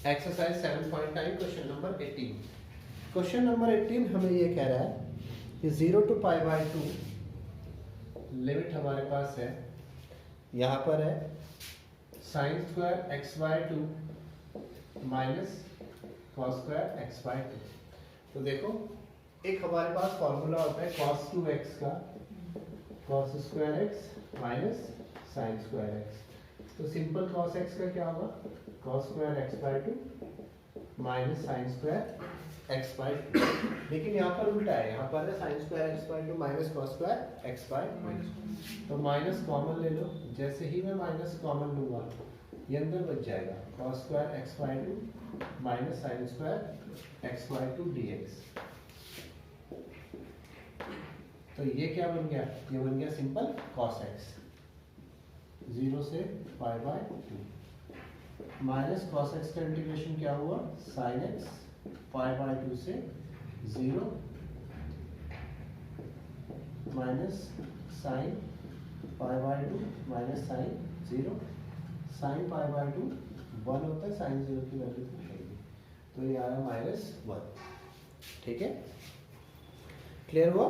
Exercise 7.9 question number 18। Question number 18 हमें ये कह रहा है कि 0 to π/2 लिमिट हमारे पास है, यहाँ पर है sin square x/2 minus cos square x/2। तो देखो एक हमारे पास फॉर्मूला होता है cos 2x का, cos square x minus sin square x। तो सिंपल cos x का क्या होगा, cos square x/2 minus sin square x/2। लेकिन यहाँ पर उल्टा है, यहाँ पर है sin square x/2 minus cos square x/2। तो माइनस कॉमन ले लो, जैसे ही मैं माइनस कॉमन लूंगा ये अंदर बच जाएगा cos square x/2 minus sin square x/2 dx। तो ये क्या बन गया, ये बन गया सिंपल cos x 0 से π/2 माइनस cos x का इंटीग्रेशन क्या हुआ sin x π/2 से 0 minus sin π/2 minus sin 0। sin π/2 1 होता है, sin 0 की वैल्यू तो है ही, तो ये आया -1। ठीक है, क्लियर हुआ।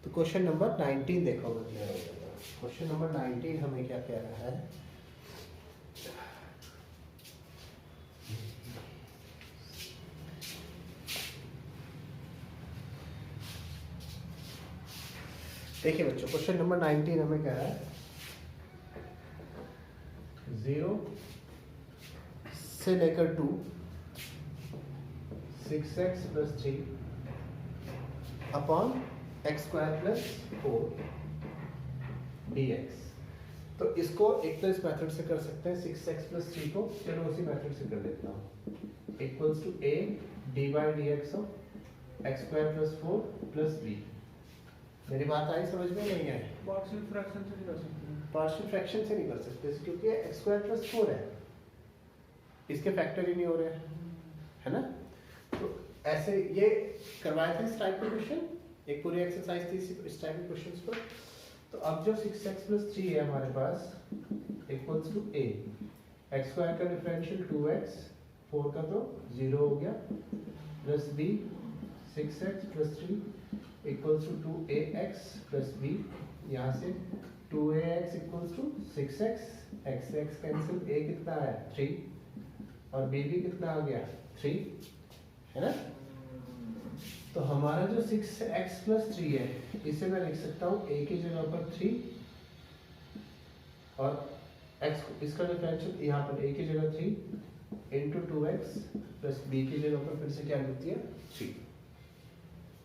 तो क्वेश्चन नंबर 19 देखो, क्लियर हो जाएगा। क्वेश्चन नंबर 19 हमें क्या कह रहा है, देखिए बच्चों क्वेश्चन नंबर 19 हमें कह रहा है 0 से लेकर 2 6x + 3 अपॉन x² + 4 dx। तो इसको एक तो इस मेथड से कर सकते हैं 6x + 3 को, चलो उसी मेथड से कर लेता हूँ, equals to a d/dx of x² + 4 + b। मेरी बात आई समझ में? नहीं है, पार्शियल फ्रैक्शन से नहीं कर सकते, पार्शियल फ्रैक्शन से नहीं कर सकते क्योंकि x² + 4 है, इसके फैक्टर ही नहीं हो रहे हैं, है ना। तो ऐसे ये करवाए थे इस टाइप के क्वेश्चन, एक पूरी एक्सरसाइज थी इस टाइप के क्वेश्चंस पर। तो अब जो 6x + 3 है हमारे पास इक्वल्स टू a, x² का डिफरेंशियल 2x, 4 का तो 0 हो गया, plus b 6x + 3 equals to 2ax + b। यहाँ से 2ax equals to 6x, x से x कैंसिल, a कितना आया 3 और b भी कितना आ गया 3, है ना। तो हमारा जो 6x + 3 है इसे मैं लिख सकता हूँ a की जगह पर 3 और x इसका डिफरेंशियल यहाँ पर a की जगह 3 इंटू 2x प्लस b की जगह पर फिर से क्या लिख दिया 3।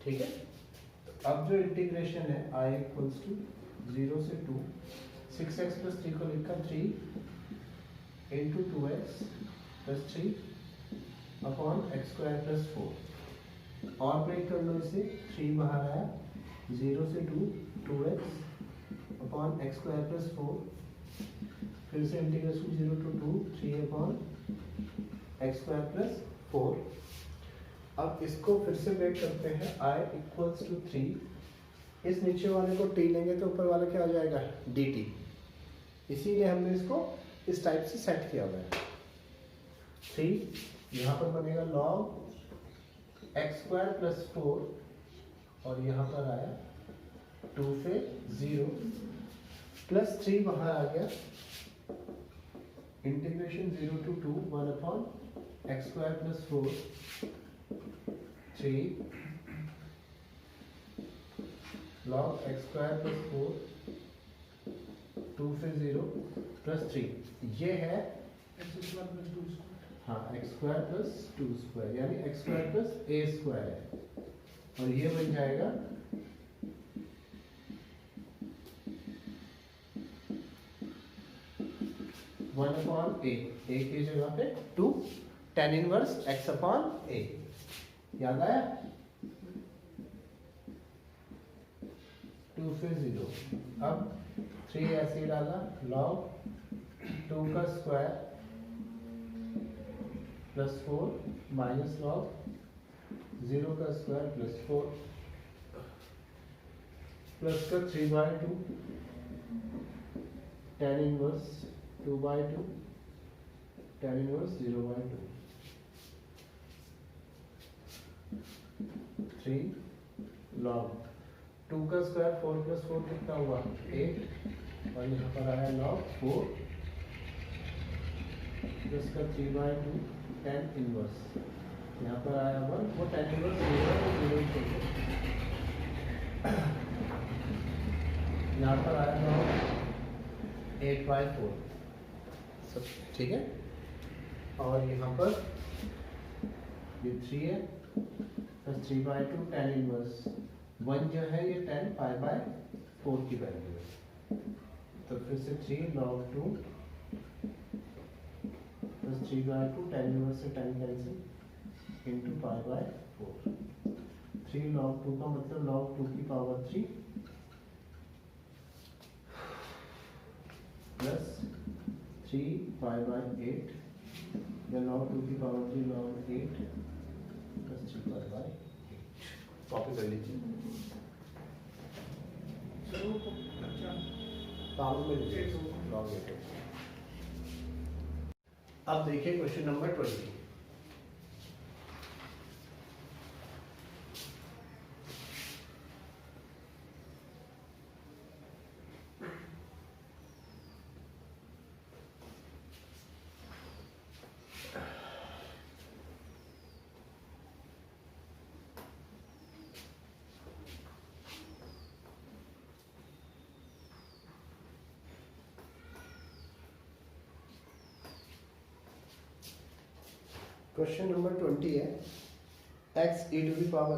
ठीक है, तो अब जो इंटीग्रेशन है I इक्वल्स टू 0 से 2 6x + 3 को लिखा 3 इंटू 2x + 3 अपॉन x² + 4 और ब्रेक कर लो इसे, 3 बाहर आया, 0 से 2 2x अपॉन x² + 4, फिर से इंटीग्रेशन 0 to 2 3 अपॉन x² + 4। अब इसको फिर से ब्रेक करते हैं, I इक्वल्स टू 3, इस नीचे वाले को t लेंगे तो ऊपर वाला क्या हो जाएगा dt, इसीलिए हमने इसको इस टाइप से सेट किया हुआ है। 3 यहाँ पर बनेगा log x² + 4 और यहाँ पर आया 2 से 0 प्लस 3 बाहर आ गया, integration 0 to 2 1 upon x² + 4 3 log x² + 4 2 से 0 प्लस 3, ये है x² + 2 हाँ x² + 2² यानी x² + a² है, और ये बन जाएगा 1 अपॉन a, a की जगह पे 2 tan inverse x upon a। याद आया, 2 से 0। अब 3 ऐसे ही डाला, log 2 का स्क्वायर प्लस 4 माइनस log 0 का स्क्वायर प्लस 4 प्लस का 3/2 tan inverse 2/2 tan inverse 0/2। 3 log 2 का स्क्वायर 4 प्लस 4 कितना हुआ 8 और यहाँ पर आया log 4 प्लस का 3/2 tan इनवर्स यहाँ पर आया 1 वो tan इनवर्स 0 यहाँ पर आया log 8/4 सब ठीक है। और यहाँ पर ये 3 है प्लस 3/2 tan इनवर्स 1 जो है ये tan π/4 की वैल्यू है, तो फिर से 3 log 2 प्लस 3/2 tan इनवर्स से tan कैंसिल इंटू π/4 3 log 2 का मतलब log 2 की पावर 3 प्लस 3 π/8 या log 2 की पावर 3 log 8 प्लस 3 π/8 कॉपी कर लीजिए चलो अच्छा पावर में लीजिए log 8। अब देखिए क्वेश्चन नंबर 20। क्वेश्चन नंबर 20 है x e to the power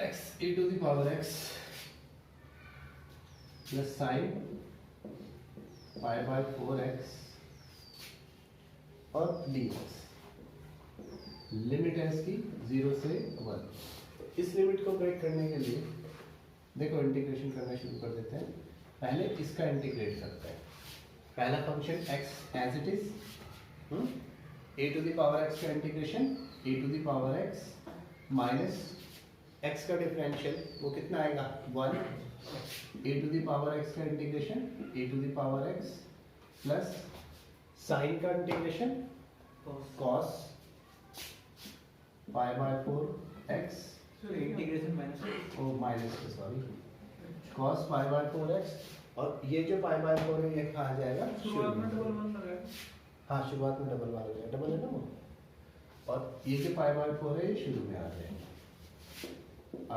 x e to the power x plus sin π/4x और dx लिमिट है इसकी 0 से 1। इस लिमिट को ब्रेक करने के लिए देखो इंटीग्रेशन करना शुरू कर देते हैं। पहले इसका इंटीग्रेट करते हैं। पहला function x as it is a to the power x का integration a to the power x minus x का डिफरेंशियल वो कितना आएगा 1 a to the power x का integration a to the power x plus sine का integration cos π/4x integration minus oh minus sorry cos π/4x और ये जो π/4 है ये कहा जाएगा शुरुआत में डबल 1 लगाया। हाँ शुरुआत में डबल 1 लगाया, डबल है ना वो। और ये जो π/4 है ये शुरू में आ जाएगा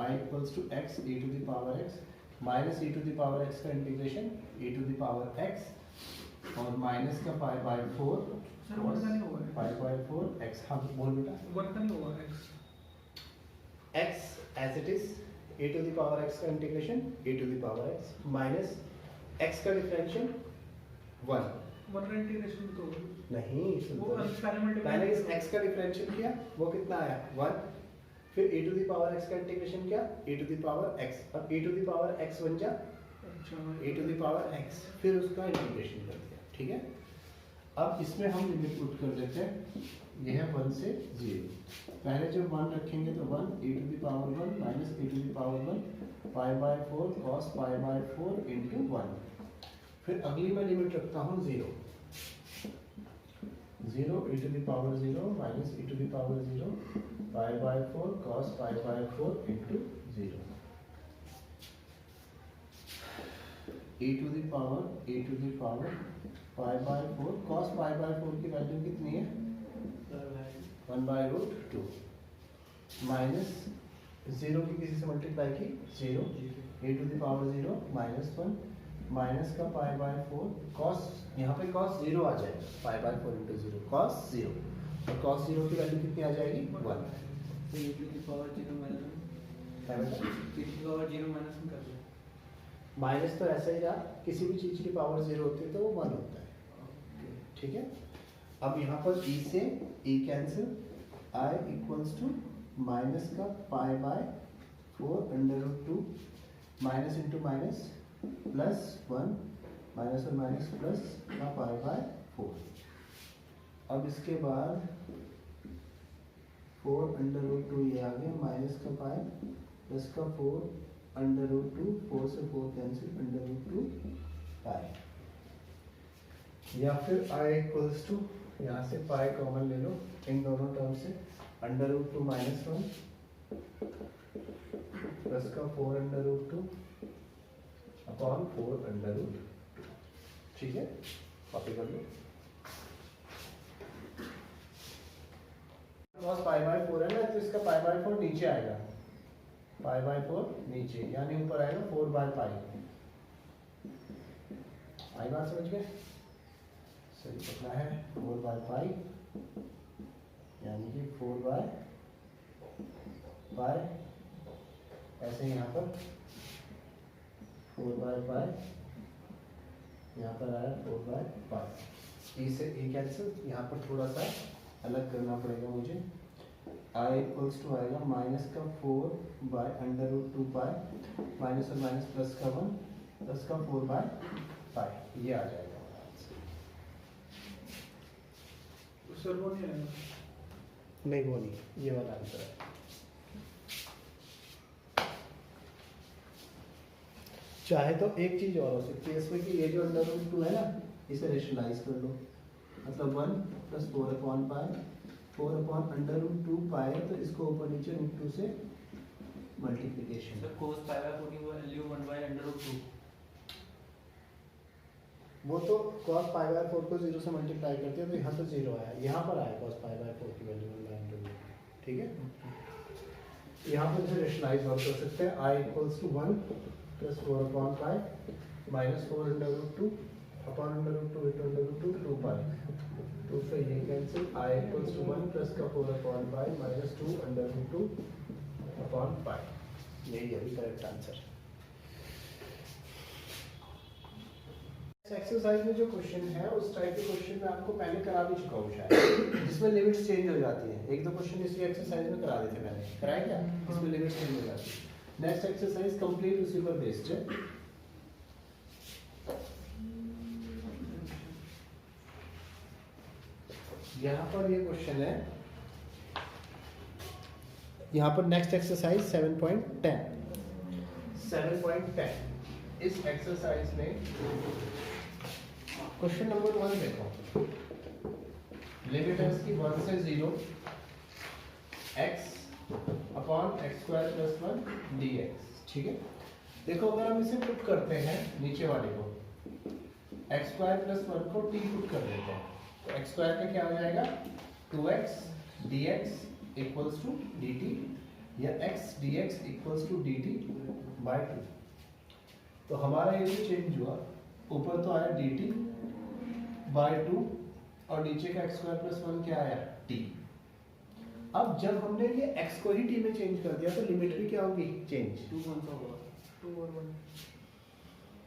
i equals to x e to the power x minus e to the power x का integration e to the power x और माइनस का π/4 सर वन का नहीं हुआ है। π/4 x। हाँ बोल बेटा। वन का नहीं हुआ x as it is a to the power x का integration a to the power x minus x का डिफरेंशियल 1 वन का इंटीग्रेशन तो नहीं वो एक्सपेरिमेंट पहले इस x का डिफरेंशियल किया वो कितना आया 1 फिर a to the power x का इंटीग्रेशन किया a to the power x अब a to the power x बन जा अच्छा a to the power x फिर उसका इंटीग्रेशन कर दिया। ठीक है, अब इसमें हम लिमिट पुट कर देते हैं। यह है 1 से 0। पहले जब 1 रखेंगे तो 1 a to the power 1 minus a to the power 1 π/4 cos π/4 into 1। फिर अगली मैं लिमिट रखता हूँ 0 e to the power 0 minus e to the power 0 π/4 cos π/4 into 0 e to the power π/4 cos π/4 की वैल्यू कितनी है 1/√2 माइनस 0 की किसी से मल्टीप्लाई की 0 e to the power 0 minus 1 minus का π/4 cos यहाँ पे cos 0 आ जाएगा π/4 इंटू 0 cos 0 और cos 0 की वैल्यू कितनी आ जाएगी 1। तो e to the power 0 minus e to the power 0 minus में कर दो। माइनस तो ऐसा ही रहा, किसी भी चीज की पावर 0 होती है तो वो 1 होता है। ठीक है, अब यहाँ पर e से e cancel i equals to minus का π/4 √2 minus into minus plus 1 minus और माइनस प्लस का π/4। अब इसके बाद 4 √2 ये आ गया माइनस का पाई प्लस का 4 √2 4 से 4 कैंसिल √2 पाई या फिर i इक्वल्स टू यहाँ से पाई कॉमन ले लो इन दोनों टर्म से, अंडर रूट 2 माइनस 1 प्लस का 4 under root 2 upon 4 under root 2। ठीक है, कॉपी कर लो। cos पाई बाय 4 है ना, तो इसका पाई बाय 4 नीचे आएगा, पाई बाय 4 नीचे, यानी ऊपर आएगा 4 बाय पाई। आई बात समझ गए? सही पकड़ा है, 4 बाय पाई यानी कि 4 बाय पाई, ऐसे यहाँ पर 4 बाय पाई, यहाँ पर आया 4 बाय पाई। ई से ए कैंसिल, यहाँ पर थोड़ा सा अलग करना पड़ेगा मुझे। आई इक्वल्स टू आएगा माइनस का 4 by under root 2 pi, minus और माइनस प्लस का 1 प्लस का 4 बाय पाई, ये आ जाएगा। सर वो नहीं आएगा? नहीं वो नहीं, ये वाला आंसर है। चाहे तो एक चीज और हो सकती है इसमें कि ये जो अंडर रूट 2 है ना, इसे रेशनलाइज कर लो, मतलब 1 plus 4 upon pi, 4 upon under root 2 pi, तो इसको ऊपर नीचे रूट 2 से multiplication. Sir cos pi by 4 की वैल्यू 1 बाय अंडर रूट 2। वो तो cos पाई बाय 4 को 0 से मल्टीप्लाई करते हैं, तो यहाँ तो 0 आया, यहाँ पर आया cos पाई बाय 4 की वैल्यू 1 बाय अंडर रूट। ठीक है, यहाँ पर इसे रेशनलाइज और कर सकते हैं। I equals to 1 plus 4 upon pi minus 4 under root 2 upon under root 2 into under root 2 2 pi, 2 से ये cancel. I equals to 1 plus का 4 upon pi minus 2 under root 2 upon pi, यही है करेक्ट आंसर। एक्सरसाइज में जो question है उस type के क्वेश्चन में आपको पहले करा भी चुका हूँ शायद, जिसमें लिमिट्स चेंज हो जाती हैं। एक दो क्वेश्चन इसी एक्सरसाइज में करा देते मैंने, कराया क्या? इसमें लिमिट्स चेंज हो जाती है। नेक्स्ट एक्सरसाइज कंप्लीट उसी पर बेस्ड है। यहाँ पर ये क्वेश्चन है, यहाँ पर नेक्स्ट एक्सरसाइज 7.10। 7.10 इस एक्सरसाइज में क्वेश्चन नंबर 1 देखो, लिमिट है इसकी 1 से 0 x upon x square plus 1 dx। ठीक है, देखो अगर हम इसे पुट करते हैं नीचे वाले को, एक्स स्क्वायर प्लस 1 को t पुट कर देते हैं, तो एक्स स्क्वायर का क्या हो जाएगा 2x dx equals to dt, या x dx equals to dt by 2। तो हमारा ये जो चेंज हुआ, ऊपर तो आया dt बाय 2 और नीचे का एक्स स्क्वायर प्लस 1 क्या आया t। अब जब हमने ये x को ही t में चेंज कर दिया तो लिमिट भी क्या होगी चेंज, 2 कौन सा होगा? 2 और 1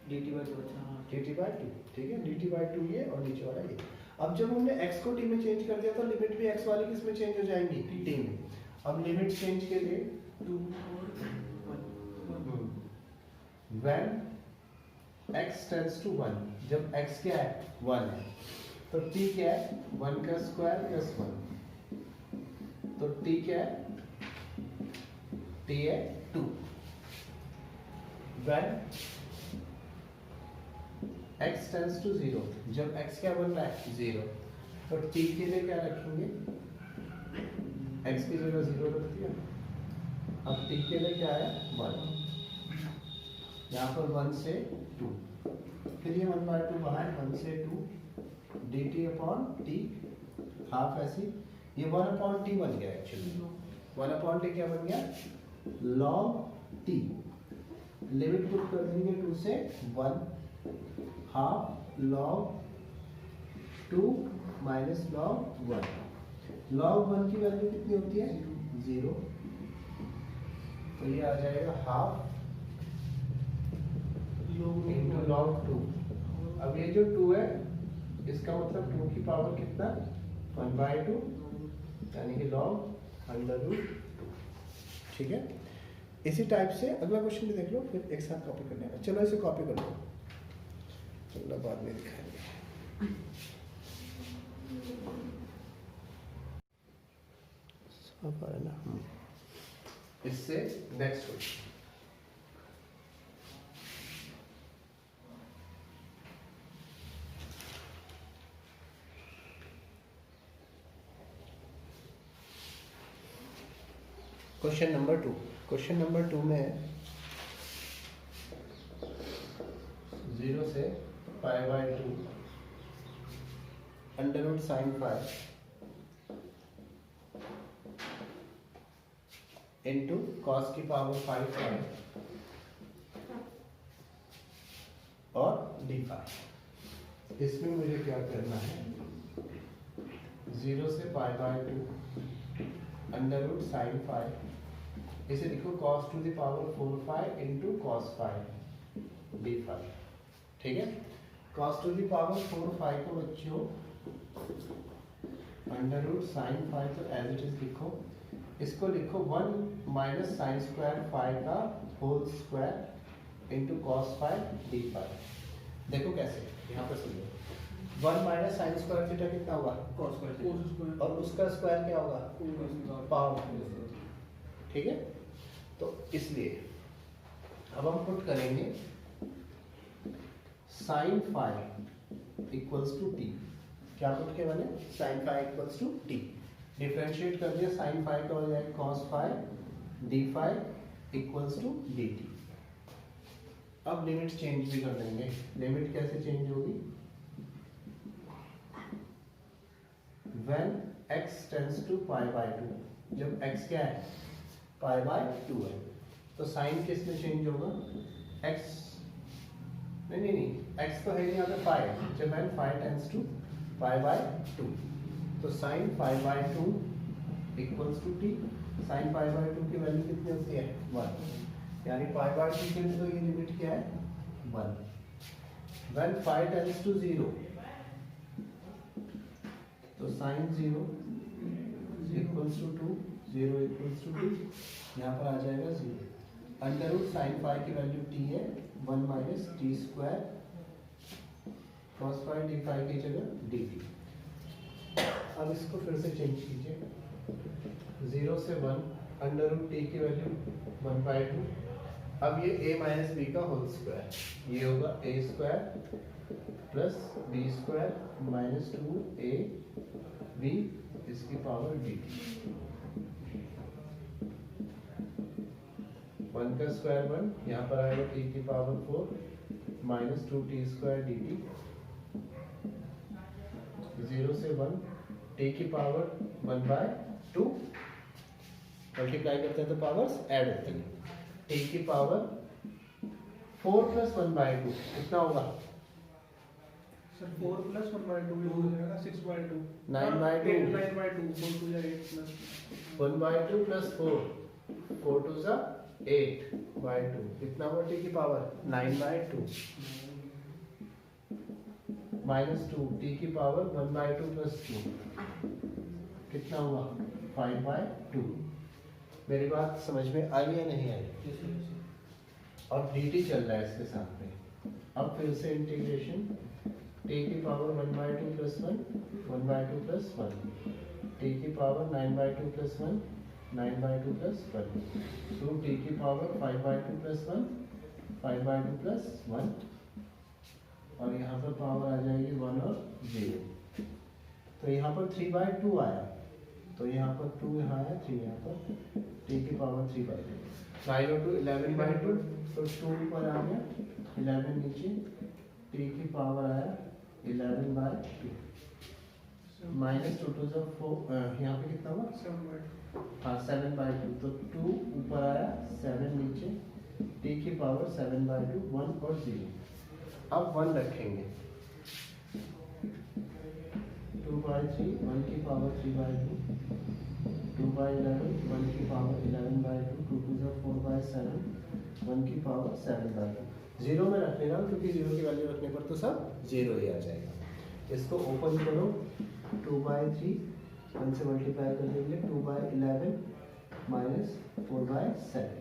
dt बाय 2। अच्छा हाँ, dt बाय 2। ठीक है, dt बाय 2 ये और नीचे वाला ये। अब जब हमने x को t में चेंज कर दिया तो लिमिट भी x वाली किस में चेंज हो जाएंगी t में। अब लिमिट चेंज के लिए 2 और 1 when x tends to 1, जब x क्या है 1 है, तो t क्या है 1 का स्क्वायर प्लस 1, तो t क्या है t है 2। when x tends to 0, जब x क्या बन रहा है 0, तो t के लिए क्या रखेंगे, x की जगह 0 रख दिया। अब t के लिए क्या है 1, यहाँ पर 1 से 2, फिर ये 1/2 बाहर, 1 से 2 dt अपॉन t हाफ ऐसी, ये 1 अपॉन t बन गया एक्चुअली। 1 अपॉन t क्या बन गया log t, लिमिट पुट कर देंगे 2 से 1, half log 2 minus log 1। log 1 की वैल्यू कितनी होती है 0, तो ये आ जाएगा हाफ इंटू log 2। अब ये जो 2 है इसका मतलब 2 की पावर कितना 1/2, यानी कि log अंडर रूट 2। ठीक है, इसी टाइप से अगला क्वेश्चन भी देख लो, फिर एक साथ कॉपी करने का। चलो इसे कॉपी कर लो, चलो बाद में दिखाएंगे। सब आ रहा है ना। इससे नेक्स्ट क्वेश्चन, क्वेश्चन नंबर 2। क्वेश्चन नंबर 2 में 0 से pi by 2 under root sine 5 into cos की पावर 5 और डी 5। इसमें मुझे क्या करना है, 0 से pi by 2 under root sine 5, इसे लिखो cos to the power 4 into cos 5 d 5। ठीक है, कॉस टू द पावर 4 को बच्चों अंडर रूट साइन 5 तो एज इट इज लिखो, इसको लिखो 1 माइनस साइन स्क्वायर 5 का whole square into cos 5 d 5। देखो कैसे, यहाँ पर सुनिए, 1 माइनस साइन स्क्वायर थीटा कितना होगा, cos स्क्वायर और उसका स्क्वायर क्या होगा, पावर। ठीक है, तो इसलिए अब हम पुट करेंगे साइन 5 इक्वल्स टू टी। क्या पुट के बने, sine 5 equals to t. Differentiate कर दिया, साइन 5 का हो जाएगा cos 5 d 5 equals to d t. अब लिमिट चेंज भी कर देंगे। लिमिट कैसे चेंज होगी, when x tends to pi by 2, जब x क्या है, पाई बाय 2 है, तो साइन किस में चेंज होगा, x नहीं x तो है यहाँ पे पाई, जब when five tends to pi by 2, तो sine pi by 2 equals to t. Sine pi by 2 की वैल्यू कितनी होती है, 1, यानी पाई बाय 2 के लिए तो ये लिमिट क्या है, 1। when फाइव टेंस टू 0, तो sine 0 equals to 2, 0 equals to 2, यहाँ पर आ जाएगा 0। अंडर रूट साइन 5 की वैल्यू t है, 1 minus T square cos 5 d 5 की जगह डी टी। अब इसको फिर से चेंज कीजिए, 0 से 1 अंडर रूट टी की वैल्यू 1/2। अब ये a माइनस बी का होल स्क्वायर, ये होगा a square plus b square minus 2a b इसकी पावर डी टी। 1 का स्क्वायर 1, यहाँ पर आएगा t की पावर 4 माइनस 2t स्क्वायर डी टी। 0 से 1 t की पावर 1/2, मल्टीप्लाई करते हैं तो पावर्स ऐड होती हैं। t की पावर 4 प्लस 1/2 कितना होगा, सर 4 प्लस 1/2 भी हो जाएगा 6/2, 9/2, 9/2 4 to 8 plus 1/2 plus 4 to the 8/2 कितना हुआ, t की पावर 9/2 माइनस 2 t की पावर 1/2 प्लस 2 कितना हुआ, 5/2। मेरी बात समझ में आई या नहीं आई, और dt चल रहा है इसके साथ में। अब फिर से इंटीग्रेशन, t की पावर 1/2 प्लस 1, 1/2 प्लस 1, t की पावर 9/2 प्लस 1, 9/2 प्लस 1, 2t की पावर 5/2 प्लस 1, 5/2 प्लस 1, और यहाँ पर पावर आ जाएगी 1 और 0। तो यहाँ पर 3/2 आया, तो यहाँ पर 2 यहाँ आया, 3 यहाँ पर, t की पावर 3/2, 9 और 2 11/2, तो 2 ऊपर आ गया, 11 नीचे, t की पावर आया 11/2 माइनस 2 to the 4, यहाँ पे कितना हुआ, 7/2, हाँ 7/2, तो 2 ऊपर आया, 7 नीचे, t की पावर 7/2, 1 और 0। अब 1 रखेंगे, 2/3, 1 की पावर 3/2, 2/11, 1 की पावर 11/2, 2 to the 4/7, 1 की पावर 7/2। 0 में रख लेना, क्योंकि 0 की वैल्यू रखने पर तो सब 0 ही आ जाएगा। इसको ओपन करो, 2/3, 1 से मल्टीप्लाई कर देंगे, 2/11 माइनस 4/7।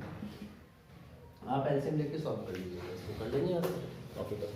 आप एलसीएम लेके सॉल्व कर लीजिएगा, इसको कर लेंगे आप, कॉपी कर।